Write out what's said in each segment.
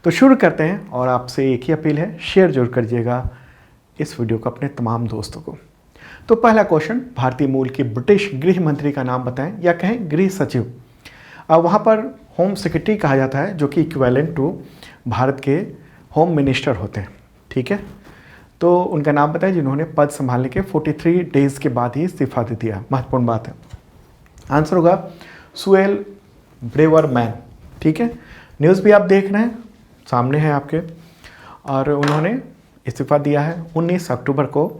तो शुरू करते हैं और आपसे एक ही अपील है, शेयर जरूर करिएगा इस वीडियो को अपने तमाम दोस्तों को। तो पहला क्वेश्चन, भारतीय मूल के ब्रिटिश गृह मंत्री का नाम बताएं या कहें गृह सचिव। वहाँ पर होम सेक्रेटरी कहा जाता है, जो कि इक्विवेलेंट टू भारत के होम मिनिस्टर होते हैं। ठीक है, तो उनका नाम बताएं जिन्होंने पद संभालने के 43 डेज के बाद ही इस्तीफा दे दिया। महत्वपूर्ण बात है। आंसर होगा सुएल ब्रेवरमैन। ठीक है, न्यूज़ भी आप देख रहे हैं, सामने है आपके। और उन्होंने इस्तीफा दिया है 19 अक्टूबर को,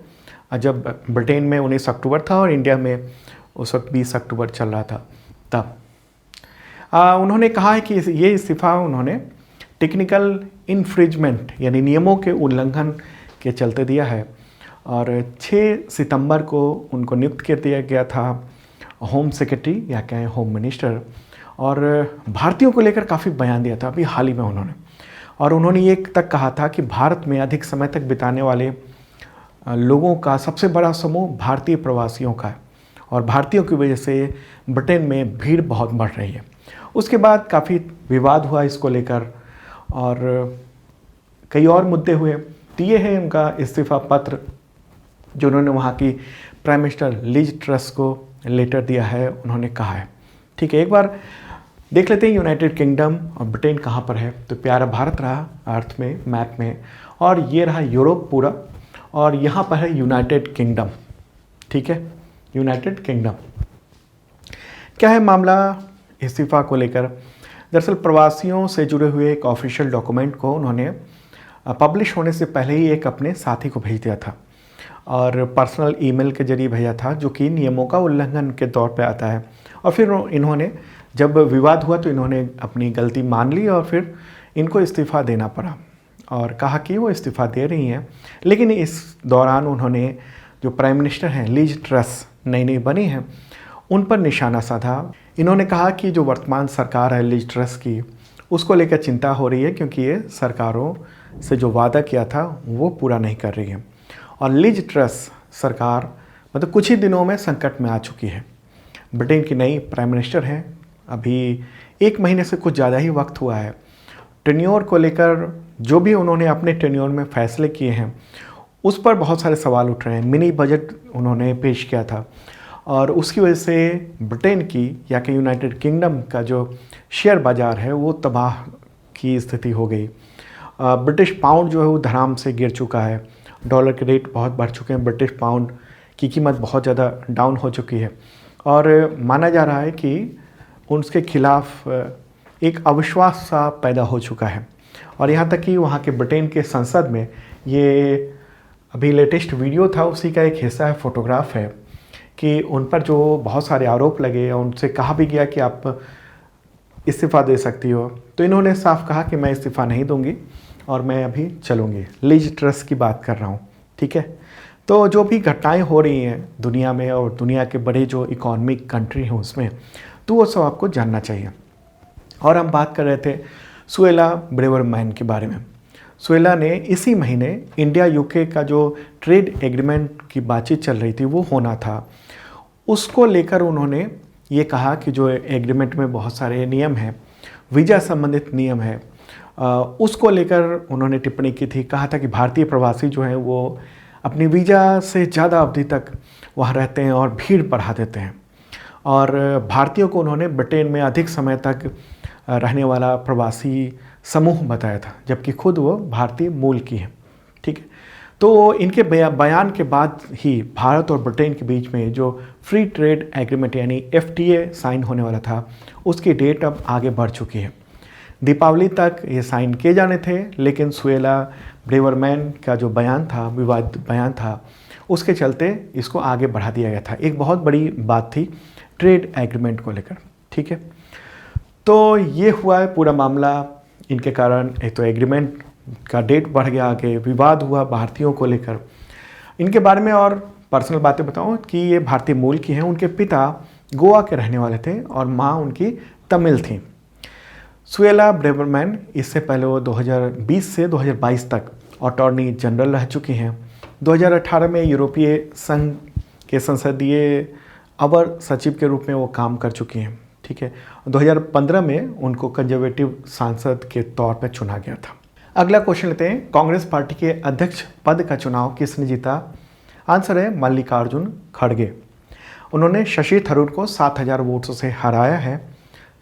जब ब्रिटेन में 19 अक्टूबर था और इंडिया में उस वक्त 20 अक्टूबर चल रहा था तब। उन्होंने कहा है कि ये इस्तीफा उन्होंने टेक्निकल इन्फ्रिंजमेंट यानी नियमों के उल्लंघन के चलते दिया है। और 6 सितंबर को उनको नियुक्त कर दिया गया था होम सेक्रेटरी या कहें होम मिनिस्टर। और भारतीयों को लेकर काफ़ी बयान दिया था अभी हाल ही में उन्होंने। और उन्होंने ये तक कहा था कि भारत में अधिक समय तक बिताने वाले लोगों का सबसे बड़ा समूह भारतीय प्रवासियों का है और भारतीयों की वजह से ब्रिटेन में भीड़ बहुत बढ़ रही है। उसके बाद काफ़ी विवाद हुआ इसको लेकर और कई और मुद्दे हुए। तो ये है उनका इस्तीफा पत्र जो उन्होंने वहाँ की प्राइम मिनिस्टर लिज ट्रस को लेटर दिया है, उन्होंने कहा है। ठीक है, एक बार देख लेते हैं यूनाइटेड किंगडम और ब्रिटेन कहाँ पर है। तो प्यारा भारत रहा अर्थ में, मैप में, और ये रहा यूरोप पूरा, और यहाँ पर है यूनाइटेड किंगडम। ठीक है, यूनाइटेड किंगडम। क्या है मामला इस्तीफा को लेकर? दरअसल प्रवासियों से जुड़े हुए एक ऑफिशियल डॉक्यूमेंट को उन्होंने पब्लिश होने से पहले ही एक अपने साथी को भेज दिया था और पर्सनल ईमेल के जरिए भेजा था, जो कि नियमों का उल्लंघन के तौर पे आता है। और फिर इन्होंने जब विवाद हुआ तो इन्होंने अपनी गलती मान ली और फिर इनको इस्तीफ़ा देना पड़ा और कहा कि वो इस्तीफ़ा दे रही हैं। लेकिन इस दौरान उन्होंने जो प्राइम मिनिस्टर हैं लिज ट्रस नई नई बनी हैं, उन पर निशाना साधा। इन्होंने कहा कि जो वर्तमान सरकार है लिज ट्रस की, उसको लेकर चिंता हो रही है क्योंकि ये सरकारों से जो वादा किया था वो पूरा नहीं कर रही है। और लिज ट्रस सरकार मतलब कुछ ही दिनों में संकट में आ चुकी है। ब्रिटेन की नई प्राइम मिनिस्टर हैं, अभी 1 महीने से कुछ ज़्यादा ही वक्त हुआ है। टेन्योर को लेकर जो भी उन्होंने अपने टेन्योर में फैसले किए हैं उस पर बहुत सारे सवाल उठ रहे हैं। मिनी बजट उन्होंने पेश किया था और उसकी वजह से ब्रिटेन की या कि यूनाइटेड किंगडम का जो शेयर बाज़ार है वो तबाह की स्थिति हो गई। ब्रिटिश पाउंड जो है वो धड़ाम से गिर चुका है, डॉलर के रेट बहुत बढ़ चुके हैं, ब्रिटिश पाउंड की कीमत बहुत ज़्यादा डाउन हो चुकी है और माना जा रहा है कि उनके खिलाफ एक अविश्वास सा पैदा हो चुका है। और यहाँ तक कि वहाँ के ब्रिटेन के संसद में ये अभी लेटेस्ट वीडियो था, उसी का एक हिस्सा है, फोटोग्राफ है कि उन पर जो बहुत सारे आरोप लगे और उनसे कहा भी गया कि आप इस्तीफ़ा दे सकती हो, तो इन्होंने साफ कहा कि मैं इस्तीफ़ा नहीं दूंगी और मैं अभी चलूँगी। लिज ट्रस की बात कर रहा हूँ। ठीक है, तो जो भी घटनाएं हो रही हैं दुनिया में और दुनिया के बड़े जो इकोनॉमिक कंट्री हैं उसमें, तो वो सब आपको जानना चाहिए। और हम बात कर रहे थे सुएला ब्रेवरमैन के बारे में। सुएला ने इसी महीने इंडिया यूके का जो ट्रेड एग्रीमेंट की बातचीत चल रही थी वो होना था, उसको लेकर उन्होंने ये कहा कि जो एग्रीमेंट में बहुत सारे नियम हैं, वीज़ा संबंधित नियम है, उसको लेकर उन्होंने टिप्पणी की थी। कहा था कि भारतीय प्रवासी जो हैं वो अपनी वीज़ा से ज़्यादा अवधि तक वहाँ रहते हैं और भीड़ बढ़ा देते हैं। और भारतीयों को उन्होंने ब्रिटेन में अधिक समय तक रहने वाला प्रवासी समूह बताया था, जबकि खुद वो भारतीय मूल की हैं। ठीक है, तो इनके बयान के बाद ही भारत और ब्रिटेन के बीच में जो फ्री ट्रेड एग्रीमेंट यानी FTA साइन होने वाला था, उसकी डेट अब आगे बढ़ चुकी है। दीपावली तक ये साइन किए जाने थे, लेकिन सुएला ब्रेवरमैन का जो बयान था, विवाद बयान था, उसके चलते इसको आगे बढ़ा दिया गया था। एक बहुत बड़ी बात थी ट्रेड एग्रीमेंट को लेकर। ठीक है, तो ये हुआ है पूरा मामला। इनके कारण एक तो एग्रीमेंट का डेट बढ़ गया, आगे विवाद हुआ भारतीयों को लेकर। इनके बारे में और पर्सनल बातें बताऊं कि ये भारतीय मूल की हैं। उनके पिता गोवा के रहने वाले थे और माँ उनकी तमिल थी। सुएला ब्रेवरमैन इससे पहले वो 2020 से 2022 तक अटॉर्नी जनरल रह चुकी हैं। 2018 में यूरोपीय संघ के संसदीय अवर सचिव के रूप में वो काम कर चुकी हैं। ठीक है। 2015 में उनको कंजर्वेटिव सांसद के तौर पर चुना गया था। अगला क्वेश्चन लेते हैं, कांग्रेस पार्टी के अध्यक्ष पद का चुनाव किसने जीता? आंसर है मल्लिकार्जुन खड़गे। उन्होंने शशि थरूर को 7000 वोट्स से हराया है।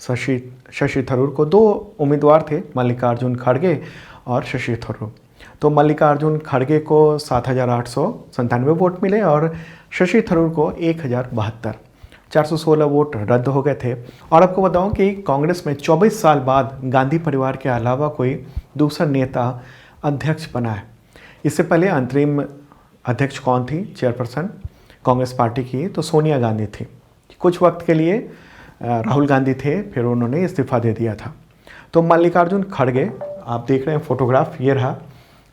शशि थरूर को 2 उम्मीदवार थे, मल्लिकार्जुन खड़गे और शशि थरूर। तो मल्लिकार्जुन खड़गे को 7897 वोट मिले और शशि थरूर को 1072, 416 वोट रद्द हो गए थे। और आपको बताऊं कि कांग्रेस में 24 साल बाद गांधी परिवार के अलावा कोई दूसरा नेता अध्यक्ष बना है। इससे पहले अंतरिम अध्यक्ष कौन थी चेयरपर्सन कांग्रेस पार्टी की? तो सोनिया गांधी थी। कुछ वक्त के लिए राहुल गांधी थे, फिर उन्होंने इस्तीफा दे दिया था। तो मल्लिकार्जुन खड़गे, आप देख रहे हैं फोटोग्राफ ये रहा,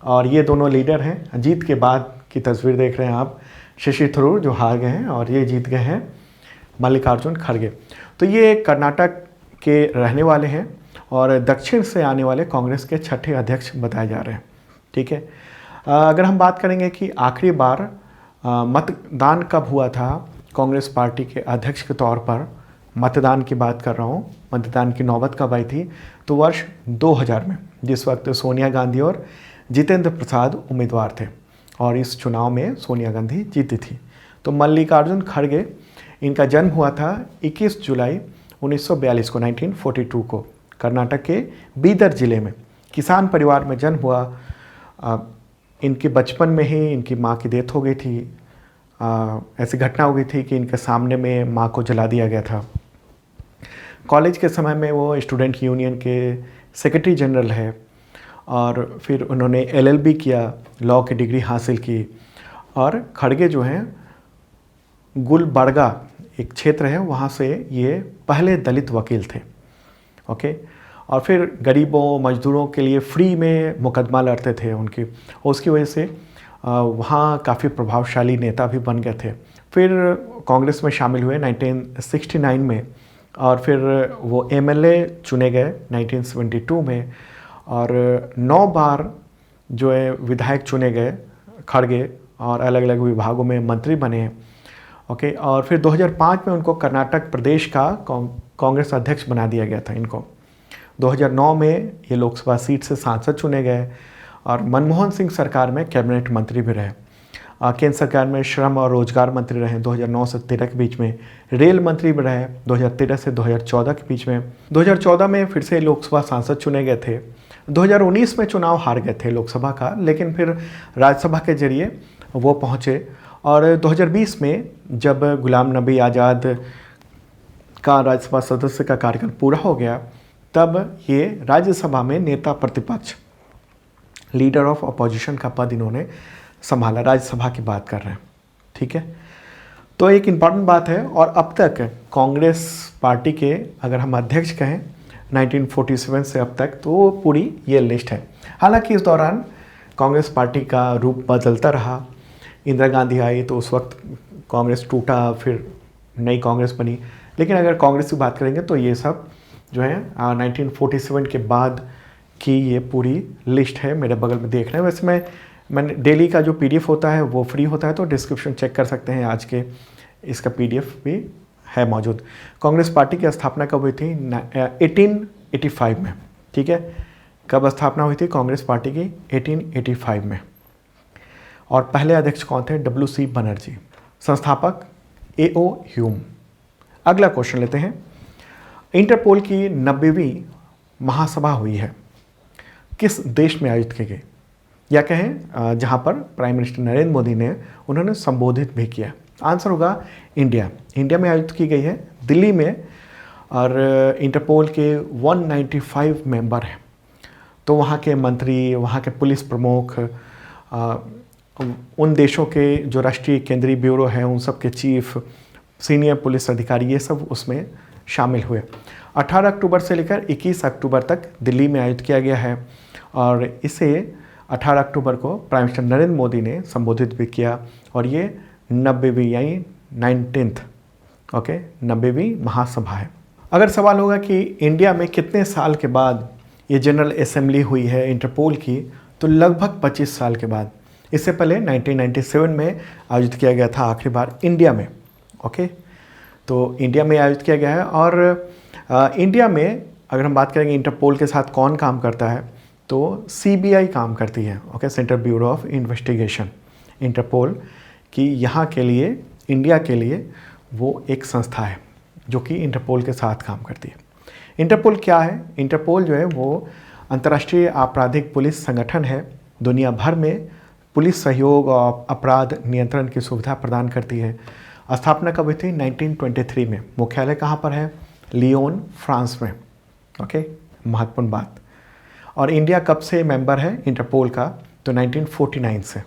और ये दोनों लीडर हैं। जीत के बाद की तस्वीर देख रहे हैं आप, शशि थरूर जो हार गए हैं और ये जीत गए हैं मल्लिकार्जुन खड़गे। तो ये कर्नाटक के रहने वाले हैं और दक्षिण से आने वाले कांग्रेस के छठे अध्यक्ष बताए जा रहे हैं। ठीक है। अगर हम बात करेंगे कि आखिरी बार मतदान कब हुआ था कांग्रेस पार्टी के अध्यक्ष के तौर पर, मतदान की बात कर रहा हूँ, मतदान की नौबत कब आई थी? तो वर्ष 2000 में, जिस वक्त सोनिया गांधी और जितेंद्र प्रसाद उम्मीदवार थे और इस चुनाव में सोनिया गांधी जीती थी। तो मल्लिकार्जुन खड़गे, इनका जन्म हुआ था 21 जुलाई 1942 को, 1942 को, कर्नाटक के बीदर जिले में। किसान परिवार में जन्म हुआ। इनके बचपन में ही इनकी माँ की डेथ हो गई थी। ऐसी घटना हो गई थी कि इनके सामने में माँ को जला दिया गया था। कॉलेज के समय में वो स्टूडेंट यूनियन के सेक्रेटरी जनरल है और फिर उन्होंने LLB किया, लॉ की डिग्री हासिल की। और खड़गे जो हैं गुलबर्गा एक क्षेत्र है, वहाँ से ये पहले दलित वकील थे। ओके। और फिर गरीबों मजदूरों के लिए फ्री में मुकदमा लड़ते थे उनकी, उसकी वजह से वहाँ काफ़ी प्रभावशाली नेता भी बन गए थे। फिर कांग्रेस में शामिल हुए 1969 में और फिर वो MLA चुने गए 1972 में और 9 बार जो है विधायक चुने गए खड़गे और अलग अलग विभागों में मंत्री बने। ओके। और फिर 2005 में उनको कर्नाटक प्रदेश का कांग्रेस अध्यक्ष बना दिया गया था इनको। 2009 में ये लोकसभा सीट से सांसद चुने गए और मनमोहन सिंह सरकार में कैबिनेट मंत्री भी रहे। केंद्र सरकार में श्रम और रोजगार मंत्री रहे 2009 से 2013 के बीच में। रेल मंत्री भी रहे 2013 से 2014 के बीच में। 2014 में फिर से लोकसभा सांसद चुने गए थे। 2019 में चुनाव हार गए थे लोकसभा का, लेकिन फिर राज्यसभा के जरिए वो पहुँचे। और 2020 में जब गुलाम नबी आज़ाद का राज्यसभा सदस्य का कार्यकाल पूरा हो गया, तब ये राज्यसभा में नेता प्रतिपक्ष, लीडर ऑफ अपोजिशन का पद इन्होंने संभाला। राज्यसभा की बात कर रहे हैं। ठीक है। तो एक इम्पॉर्टेंट बात है। और अब तक कांग्रेस पार्टी के अगर हम अध्यक्ष कहें 1947 से अब तक, तो पूरी ये लिस्ट है। हालांकि इस दौरान कांग्रेस पार्टी का रूप बदलता रहा। इंदिरा गांधी आई तो उस वक्त कांग्रेस टूटा, फिर नई कांग्रेस बनी। लेकिन अगर कांग्रेस की बात करेंगे तो ये सब जो है 1947 के बाद की ये पूरी लिस्ट है, मेरे बगल में देख रहे हैं। वैसे मैंने डेली का जो PDF होता है वो फ्री होता है, तो डिस्क्रिप्शन चेक कर सकते हैं, आज के इसका PDF भी है मौजूद। कांग्रेस पार्टी की स्थापना कब हुई थी? 1885 में। ठीक है। कब स्थापना हुई थी कांग्रेस पार्टी की? 1885 में। और पहले अध्यक्ष कौन थे? WC बनर्जी। संस्थापक A.O. ह्यूम। अगला क्वेश्चन लेते हैं, इंटरपोल की 90वीं महासभा हुई है, किस देश में आयोजित की गई? या कहें जहां पर प्राइम मिनिस्टर नरेंद्र मोदी ने उन्होंने संबोधित भी किया। आंसर होगा इंडिया। इंडिया में आयोजित की गई है, दिल्ली में। और इंटरपोल के 195 मेंबर हैं। तो वहाँ के मंत्री, वहाँ के पुलिस प्रमुख, उन देशों के जो राष्ट्रीय केंद्रीय ब्यूरो हैं उन सब के चीफ, सीनियर पुलिस अधिकारी, ये सब उसमें शामिल हुए। 18 अक्टूबर से लेकर 21 अक्टूबर तक दिल्ली में आयोजित किया गया है और इसे 18 अक्टूबर को प्राइम मिनिस्टर नरेंद्र मोदी ने संबोधित भी किया। और ये 90वीं यानी 19th 90वीं महासभा है। अगर सवाल होगा कि इंडिया में कितने साल के बाद ये जनरल असेंबली हुई है इंटरपोल की, तो लगभग 25 साल के बाद। इससे पहले 1997 में आयोजित किया गया था आखिरी बार इंडिया में। ओके। तो इंडिया में आयोजित किया गया है और इंडिया में अगर हम बात करेंगे इंटरपोल के साथ कौन काम करता है, तो सीबीआई काम करती है, okay, central bureau of investigation. Interpol की यहाँ के लिए, इंडिया के लिए वो एक संस्था है जो कि इंटरपोल के साथ काम करती है। इंटरपोल क्या है? इंटरपोल जो है वो अंतर्राष्ट्रीय आपराधिक पुलिस संगठन है, दुनिया भर में पुलिस सहयोग और अपराध नियंत्रण की सुविधा प्रदान करती है। स्थापना कब हुई थी? 1923 में। मुख्यालय कहाँ पर है? लियोन, फ्रांस में, ओके, महत्वपूर्ण बात। और इंडिया कब से मेंबर है इंटरपोल का? तो 1949 से।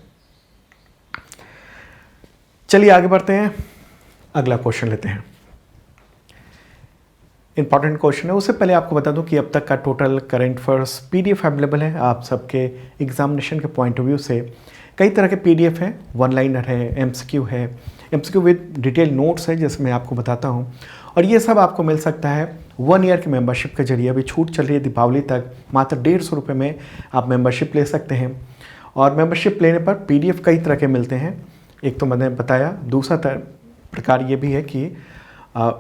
चलिए आगे बढ़ते हैं, अगला क्वेश्चन लेते हैं। इंपॉर्टेंट क्वेश्चन है। उससे पहले आपको बता दूं कि अब तक का total current affairs PDF available है आप सबके एग्जामिनेशन के पॉइंट ऑफ व्यू से। कई तरह के पीडीएफ है, वन लाइनर है, एमसीक्यू है, एमसीक्यू विद डिटेल नोट्स है जैसे मैं आपको बताता हूं। और ये सब आपको मिल सकता है 1 ईयर की मेंबरशिप के जरिए। अभी छूट चल रही है दीपावली तक, मात्र 150 रुपये में आप मेंबरशिप ले सकते हैं। और मेंबरशिप लेने पर पीडीएफ कई तरह के मिलते हैं। एक तो मैंने बताया, दूसरा प्रकार ये भी है कि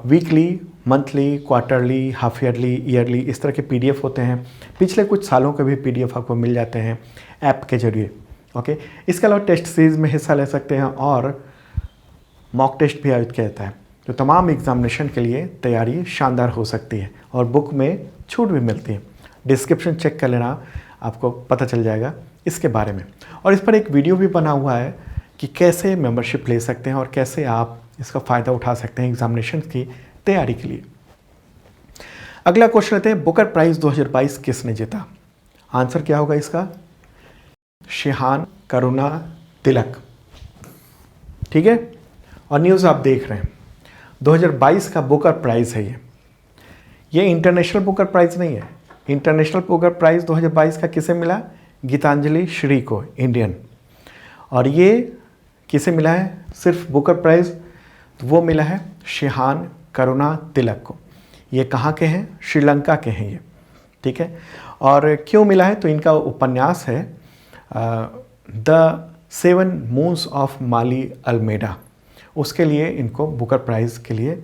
weekly, monthly, quarterly, half yearly, yearly इस तरह के पीडीएफ होते हैं। पिछले कुछ सालों के भी पीडीएफ आपको मिल जाते हैं ऐप के जरिए, ओके। इसके अलावा टेस्ट सीरीज में हिस्सा ले सकते हैं और मॉक टेस्ट भी आयोजित किया जाता है। तो तमाम एग्जामिनेशन के लिए तैयारी शानदार हो सकती है और बुक में छूट भी मिलती है। डिस्क्रिप्शन चेक कर लेना, आपको पता चल जाएगा इसके बारे में। और इस पर एक वीडियो भी बना हुआ है कि कैसे मेंबरशिप ले सकते हैं और कैसे आप इसका फ़ायदा उठा सकते हैं एग्जामिनेशन की तैयारी के लिए। अगला क्वेश्चन लेते हैं, बुकर प्राइज़ 2022 किसने जीता? आंसर क्या होगा इसका? शिहान करुणा तिलक, ठीक है। और न्यूज़ आप देख रहे हैं, 2022 का बुकर प्राइज़ है ये इंटरनेशनल बुकर प्राइज़ नहीं है। इंटरनेशनल बुकर प्राइज़ 2022 का किसे मिला? गीतांजलि श्री को, इंडियन। और ये किसे मिला है सिर्फ बुकर प्राइज़? तो वो मिला है शिहान करुणा तिलक को। ये कहाँ के हैं? श्रीलंका के हैं ये, ठीक है। और क्यों मिला है? तो इनका उपन्यास है the 7 moons of Maali Almeida, उसके लिए इनको बुकर प्राइज़ के लिए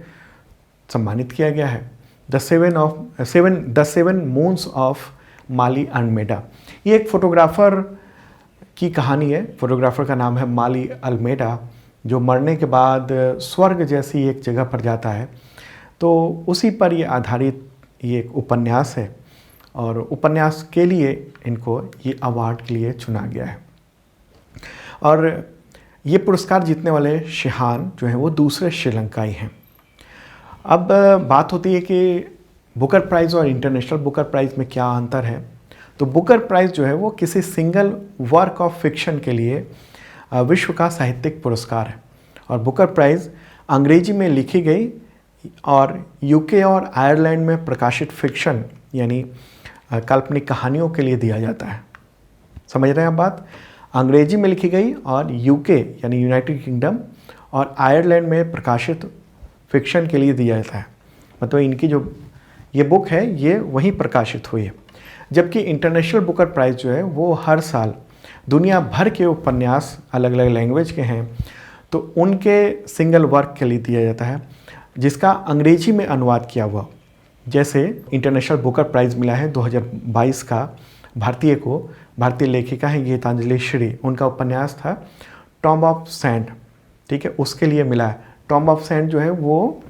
सम्मानित किया गया है। The 7 moons of Maali Almeida. ये एक फोटोग्राफ़र की कहानी है। फोटोग्राफ़र का नाम है माली अल्मेडा, जो मरने के बाद स्वर्ग जैसी एक जगह पर जाता है। तो उसी पर ये आधारित ये एक उपन्यास है और उपन्यास के लिए इनको ये अवार्ड के लिए चुना गया है। और ये पुरस्कार जीतने वाले शिहान जो हैं वो दूसरे श्रीलंकाई हैं। अब बात होती है कि बुकर प्राइज़ और इंटरनेशनल बुकर प्राइज़ में क्या अंतर है। तो बुकर प्राइज़ जो है वो किसी सिंगल वर्क ऑफ फिक्शन के लिए विश्व का साहित्यिक पुरस्कार है। और बुकर प्राइज़ अंग्रेजी में लिखी गई और यूके और आयरलैंड में प्रकाशित फिक्शन यानी काल्पनिक कहानियों के लिए दिया जाता है। समझ रहे हैं आप बात? अंग्रेजी में लिखी गई और यूके यानी यूनाइटेड किंगडम और आयरलैंड में प्रकाशित फिक्शन के लिए दिया जाता है। मतलब इनकी जो ये बुक है ये वहीं प्रकाशित हुई है। जबकि इंटरनेशनल बुकर प्राइज़ जो है वो हर साल दुनिया भर के उपन्यास अलग अलग लैंग्वेज के हैं तो उनके सिंगल वर्क के लिए दिया जाता है जिसका अंग्रेजी में अनुवाद किया हुआ। जैसे इंटरनेशनल बुकर प्राइज़ मिला है 2022 का भारतीय लेखिका है गीतांजलि श्री, उनका उपन्यास था टॉम्ब ऑफ सैंड, ठीक है, उसके लिए मिला है। टॉम्ब ऑफ सैंड जो है वो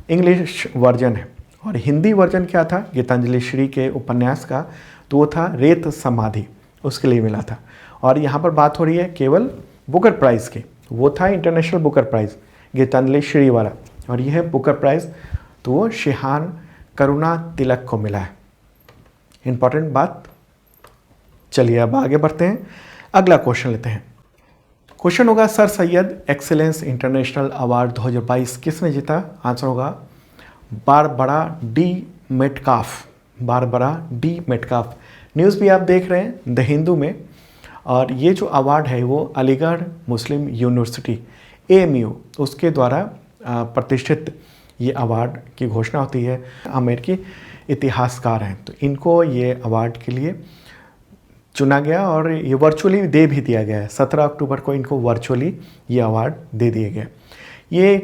इंग्लिश वर्जन है और हिंदी वर्जन क्या था गीतांजलि श्री के उपन्यास का? तो वो था रेत समाधि, उसके लिए मिला था। और यहाँ पर बात हो रही है केवल बुकर प्राइज़ की, वो था international Booker prize Geetanjali Shree वाला, और यह है बुकर प्राइज़ तो वो शिहान करुणा तिलक को मिला है। इंपॉर्टेंट बात। चलिए अब आगे बढ़ते हैं, अगला क्वेश्चन लेते हैं। क्वेश्चन होगा sir Syed excellence international award 2022 किसने जीता? आंसर होगा Barbara D Metcalfe. Barbara D Metcalfe. News भी आप देख रहे हैं द हिंदू में। और ये जो अवार्ड है वो अलीगढ़ मुस्लिम यूनिवर्सिटी AMU उसके द्वारा प्रतिष्ठित ये अवार्ड की घोषणा होती है। अमेरिकी इतिहासकार हैं तो इनको ये अवार्ड के लिए चुना गया और ये वर्चुअली दे भी दिया गया है। 17 अक्टूबर को इनको वर्चुअली ये अवार्ड दे दिया गया। ये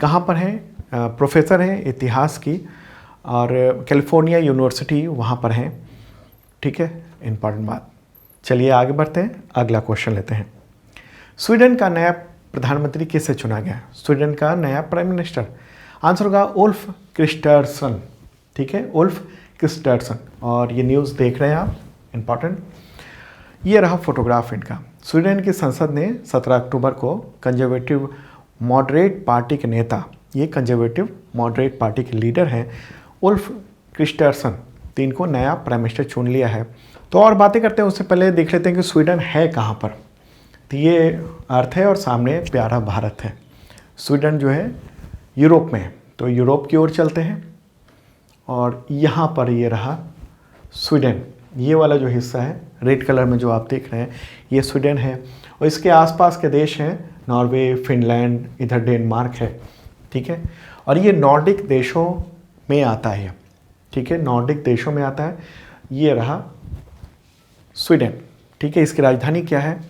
कहाँ पर है? प्रोफेसर हैं इतिहास की और कैलिफोर्निया यूनिवर्सिटी वहाँ पर हैं। ठीक है, इम्पॉर्टेंट बात। चलिए आगे बढ़ते हैं, अगला क्वेश्चन लेते हैं। स्वीडन का नया प्रधानमंत्री किसे चुना गया? स्वीडन का नया प्राइम मिनिस्टर, आंसर होगा उल्फ क्रिस्टर्सन। ठीक है, उल्फ क्रिस्टर्सन। और ये न्यूज़ देख रहे हैं आप, इम्पॉर्टेंट। ये रहा फोटोग्राफ इनका। स्वीडन की संसद ने 17 अक्टूबर को कंजर्वेटिव मॉडरेट पार्टी के नेता, ये कंजर्वेटिव मॉडरेट पार्टी के लीडर हैं उल्फ क्रिस्टर्सन, तीन को नया प्राइम मिनिस्टर चुन लिया है। तो और बातें करते हैं उससे पहले देख लेते हैं कि स्वीडन है कहाँ पर। तो ये अर्थ है और सामने प्यारा भारत है। स्वीडन जो है यूरोप में है, तो यूरोप की ओर चलते हैं और यहाँ पर ये रहा स्वीडन। ये वाला जो हिस्सा है रेड कलर में जो आप देख रहे हैं, ये स्वीडन है। और इसके आसपास के देश हैं नॉर्वे, फिनलैंड, इधर डेनमार्क है। ठीक है, और ये नॉर्डिक देशों में आता है। ठीक है, नॉर्डिक देशों में आता है। ये रहा स्वीडन। ठीक है, इसकी राजधानी क्या है?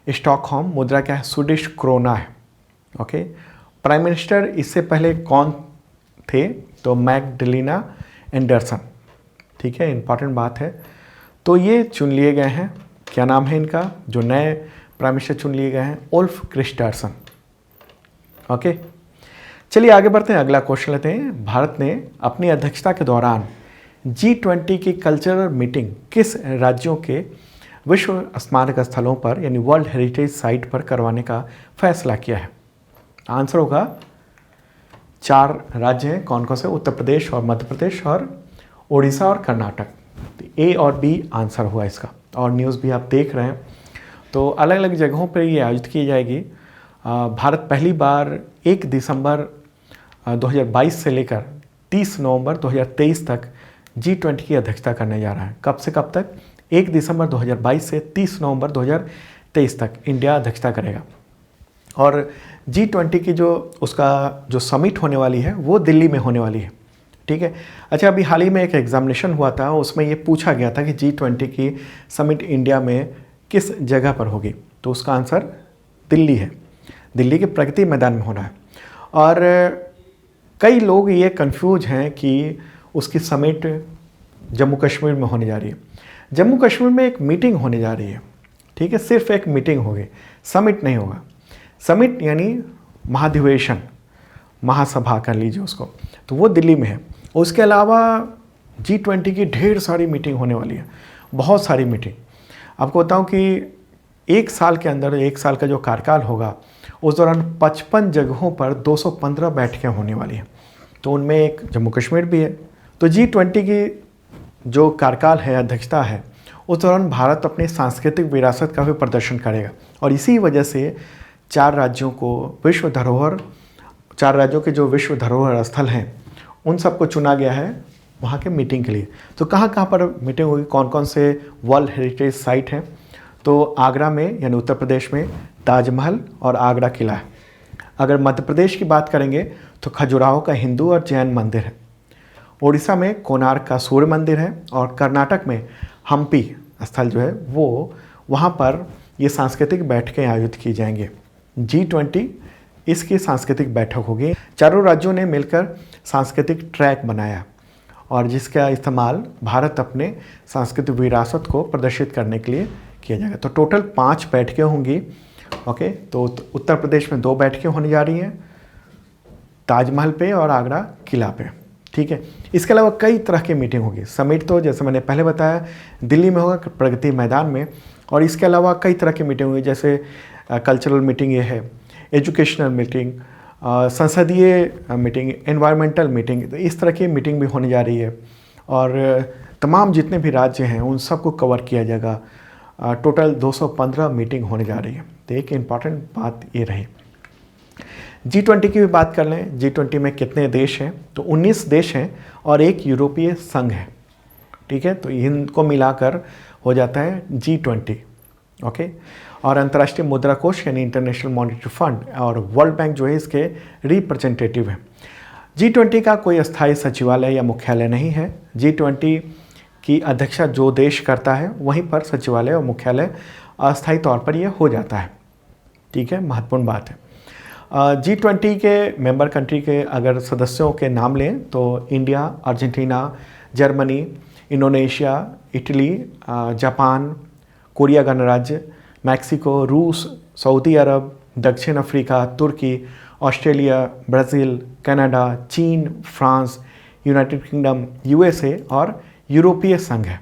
स्टॉकहोम। मुद्रा क्या है? स्वीडिश क्रोना है। ओके, प्राइम मिनिस्टर इससे पहले कौन थे? तो मैगडलेना एंडरसन। ठीक है, इंपॉर्टेंट बात है। तो ये चुन लिए गए हैं, क्या नाम है इनका, जो नए प्राइम मिनिस्टर चुन लिए गए हैं? Ulf Kristersson. ओके, चलिए आगे बढ़ते हैं, अगला क्वेश्चन लेते हैं। भारत ने अपनी अध्यक्षता के दौरान G20 की कल्चरल मीटिंग किस राज्यों के विश्व स्मारक स्थलों पर यानी वर्ल्ड हेरिटेज साइट पर करवाने का फैसला किया है? आंसर होगा 4 राज्य हैं, कौन कौन से? उत्तर प्रदेश और मध्य प्रदेश और उड़ीसा और कर्नाटक। तो ए और बी आंसर हुआ इसका। और न्यूज़ भी आप देख रहे हैं, तो अलग अलग जगहों पर ये आयोजित की जाएगी। भारत पहली बार 1 दिसंबर 2022 से लेकर 30 नवंबर 2023 तक G20 की अध्यक्षता करने जा रहा है। कब से कब तक? 1 दिसंबर 2022 से 30 नवंबर 2023 तक इंडिया अध्यक्षता करेगा। और G20 की जो समिट होने वाली है वो दिल्ली में होने वाली है। ठीक है, अच्छा, अभी हाल ही में एक एग्जामिनेशन हुआ था, उसमें ये पूछा गया था कि G20 की समिट इंडिया में किस जगह पर होगी? तो उसका आंसर दिल्ली है। दिल्ली के प्रगति मैदान में होना है। और कई लोग ये कंफ्यूज हैं कि उसकी समिट जम्मू कश्मीर में होने जा रही है। जम्मू कश्मीर में एक मीटिंग होने जा रही है। ठीक है, सिर्फ एक मीटिंग होगी, समिट नहीं होगा। समिट यानी महाधिवेशन, महासभा कर लीजिए उसको, तो वो दिल्ली में है। उसके अलावा G20 की ढेर सारी मीटिंग होने वाली है, बहुत सारी मीटिंग। आपको बताऊं कि 1 साल के अंदर, 1 साल का जो कार्यकाल होगा, उस दौरान 55 जगहों पर 215 बैठकें होने वाली हैं। तो उनमें एक जम्मू कश्मीर भी है। तो G20 की जो कार्यकाल है, अध्यक्षता है, उस दौरान भारत अपनी सांस्कृतिक विरासत का भी प्रदर्शन करेगा। और इसी वजह से 4 राज्यों के जो विश्व धरोहर स्थल हैं, उन सबको चुना गया है वहाँ के मीटिंग के लिए। तो कहाँ कहाँ पर मीटिंग होगी, कौन कौन से वर्ल्ड हेरिटेज साइट हैं? तो आगरा में यानी उत्तर प्रदेश में ताजमहल और आगरा किला है। अगर मध्य प्रदेश की बात करेंगे तो खजुराहो का हिंदू और जैन मंदिर है। उड़ीसा में कोणार्क का सूर्य मंदिर है। और कर्नाटक में हम्पी स्थल जो है वो, वहाँ पर ये सांस्कृतिक बैठकें आयोजित की जाएंगी। G20 इसकी सांस्कृतिक बैठक होगी। चारों राज्यों ने मिलकर सांस्कृतिक ट्रैक बनाया और जिसका इस्तेमाल भारत अपने सांस्कृतिक विरासत को प्रदर्शित करने के लिए किया जाएगा। तो टोटल 5 बैठकें होंगी। ओके, तो उत्तर प्रदेश में 2 बैठकें होने जा रही हैं, ताजमहल पे और आगरा किला पे। ठीक है, इसके अलावा कई तरह की मीटिंग होगी। समिट तो जैसे मैंने पहले बताया दिल्ली में होगा, प्रगति मैदान में। और इसके अलावा कई तरह की मीटिंग होगी, जैसे कल्चरल मीटिंग ये है, एजुकेशनल मीटिंग, संसदीय मीटिंग, एनवायरमेंटल मीटिंग, तो इस तरह की मीटिंग भी होने जा रही है। और तमाम जितने भी राज्य हैं उन सबको कवर किया जाएगा। टोटल 215 मीटिंग होने जा रही है। तो एक इम्पॉर्टेंट बात ये रही। G20 की भी बात कर लें, G20 में कितने देश हैं? तो 19 देश हैं और एक यूरोपीय संघ है। ठीक है, तो इनको मिलाकर हो जाता है G20। ओके, और अंतर्राष्ट्रीय मुद्रा कोष यानी इंटरनेशनल मॉनेटरी फंड और वर्ल्ड बैंक जो है इसके रिप्रेजेंटेटिव हैं। G20 का कोई अस्थायी सचिवालय या मुख्यालय नहीं है। G20 की अध्यक्षता जो देश करता है वहीं पर सचिवालय और मुख्यालय अस्थायी तौर पर यह हो जाता है। ठीक है, महत्वपूर्ण बात है। G20 के मेंबर कंट्री के अगर सदस्यों के नाम लें तो India, Argentina, Germany, Indonesia, Italy, Japan, Korea गणराज्य, मैक्सिको, रूस, सऊदी अरब, दक्षिण अफ्रीका, तुर्की, ऑस्ट्रेलिया, ब्राज़ील, कनाडा, चीन, फ्रांस, यूनाइटेड किंगडम, यूएसए और यूरोपीय संघ है।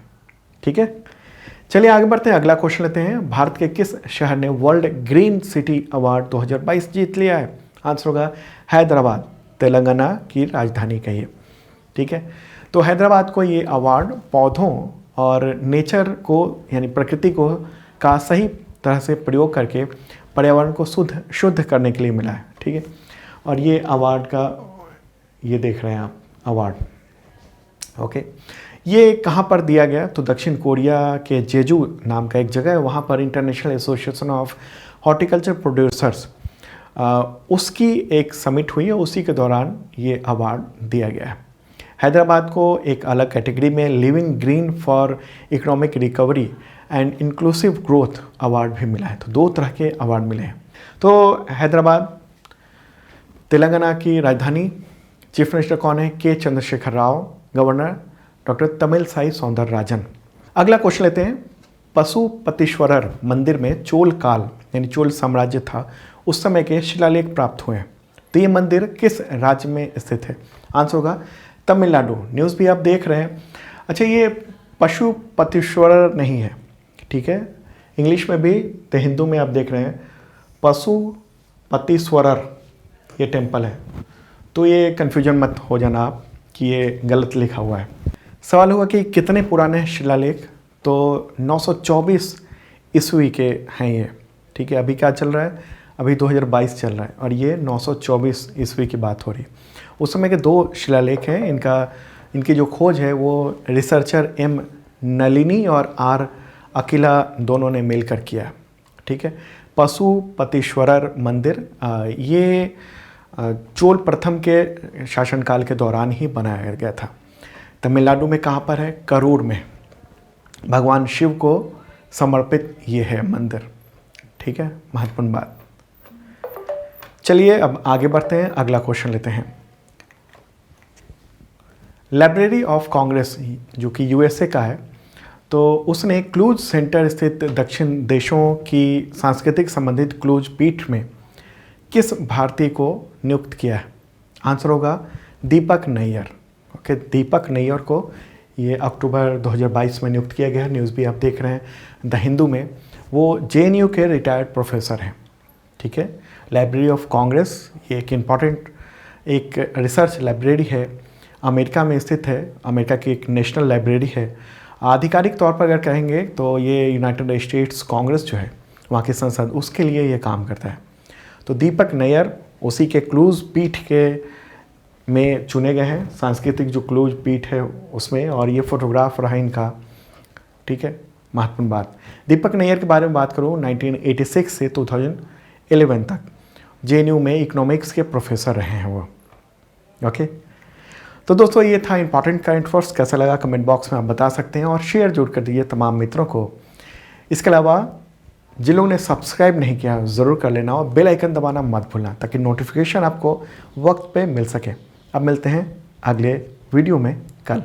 ठीक है, चलिए आगे बढ़ते हैं। अगला क्वेश्चन लेते हैं। भारत के किस शहर ने वर्ल्ड ग्रीन सिटी अवार्ड 2022 जीत लिया है? आंसर होगा हैदराबाद, तेलंगाना की राजधानी कहिए। ठीक है, तो हैदराबाद को ये अवार्ड पौधों और नेचर को यानी प्रकृति को का सही तरह से प्रयोग करके पर्यावरण को शुद्ध करने के लिए मिला है। ठीक है, और ये अवार्ड का ये देख रहे हैं आप अवार्ड। ओके, ये कहाँ पर दिया गया? तो दक्षिण कोरिया के जेजू नाम का एक जगह है, वहाँ पर international association of horticulture producers उसकी एक समिट हुई है, उसी के दौरान ये अवार्ड दिया गया है। हैदराबाद को एक अलग कैटेगरी में living green for economic recovery and inclusive growth award भी मिला है। तो 2 तरह के अवार्ड मिले हैं। तो हैदराबाद तेलंगाना की राजधानी, चीफ मिनिस्टर कौन है? के चंद्रशेखर राव, गवर्नर डॉक्टर तमिलसाई सौंदरराजन। अगला क्वेश्चन लेते हैं। पशुपतिश्वरर मंदिर में चोल काल यानी चोल साम्राज्य था, उस समय के शिलालेख प्राप्त हुए हैं। तो ये मंदिर किस राज्य में स्थित है? आंसर होगा तमिलनाडु। न्यूज़ भी आप देख रहे हैं। अच्छा, ये पशुपतिश्वरर नहीं है, ठीक है, इंग्लिश में भी तो हिंदू में आप देख रहे हैं पशुपतिश्वरर ये टेम्पल है। तो ये कन्फ्यूजन मत हो जाना आप कि ये गलत लिखा हुआ है। सवाल हुआ कि कितने पुराने शिलालेख? तो 924 ईस्वी के हैं ये। ठीक है, अभी क्या चल रहा है? अभी 2022 चल रहा है और ये 924 ईस्वी की बात हो रही है। उस समय के 2 शिलालेख हैं। इनकी जो खोज है वो रिसर्चर एम नलिनी और आर अकिला दोनों ने मिलकर किया। ठीक है, पशुपतिश्वरर मंदिर ये चोल प्रथम के शासनकाल के दौरान ही बनाया गया था। तमिलनाडु में कहाँ पर है? करूर में। भगवान शिव को समर्पित ये है मंदिर। ठीक है, महत्वपूर्ण बात। चलिए अब आगे बढ़ते हैं, अगला क्वेश्चन लेते हैं। लाइब्रेरी ऑफ कांग्रेस जो कि यूएसए का है, तो उसने क्लूज सेंटर स्थित दक्षिण देशों की सांस्कृतिक संबंधित क्लूज पीठ में किस भारतीय को नियुक्त किया है? आंसर होगा दीपक नैयर। ओके, दीपक नैयर को ये अक्टूबर 2022 में नियुक्त किया गया है। न्यूज़ भी आप देख रहे हैं द हिंदू में। वो जेएनयू के रिटायर्ड प्रोफेसर हैं। ठीक है, लाइब्रेरी ऑफ कांग्रेस ये एक इम्पॉर्टेंट एक रिसर्च लाइब्रेरी है, अमेरिका में स्थित है। अमेरिका की एक नेशनल लाइब्रेरी है। आधिकारिक तौर पर अगर कहेंगे तो ये यूनाइटेड स्टेट्स कांग्रेस जो है वहाँ की संसद, उसके लिए ये काम करता है। तो दीपक नैयर उसी के क्लूज पीठ के में चुने गए हैं, सांस्कृतिक जो क्लूज पीठ है उसमें, और ये फोटोग्राफ रहा इनका। ठीक है, महत्वपूर्ण बात। दीपक नैयर के बारे में बात करूँ, 1986 से 2011 तक जेएनयू में इकोनॉमिक्स के प्रोफेसर रहे हैं वो। ओके, तो दोस्तों ये था इंपॉर्टेंट करंट अफेयर्स। कैसा लगा कमेंट बॉक्स में आप बता सकते हैं और शेयर जरूर कर दीजिए तमाम मित्रों को। इसके अलावा जिन लोगों ने सब्सक्राइब नहीं किया ज़रूर कर लेना और बेल आइकन दबाना मत भूलना ताकि नोटिफिकेशन आपको वक्त पे मिल सके। अब मिलते हैं अगले वीडियो में कल।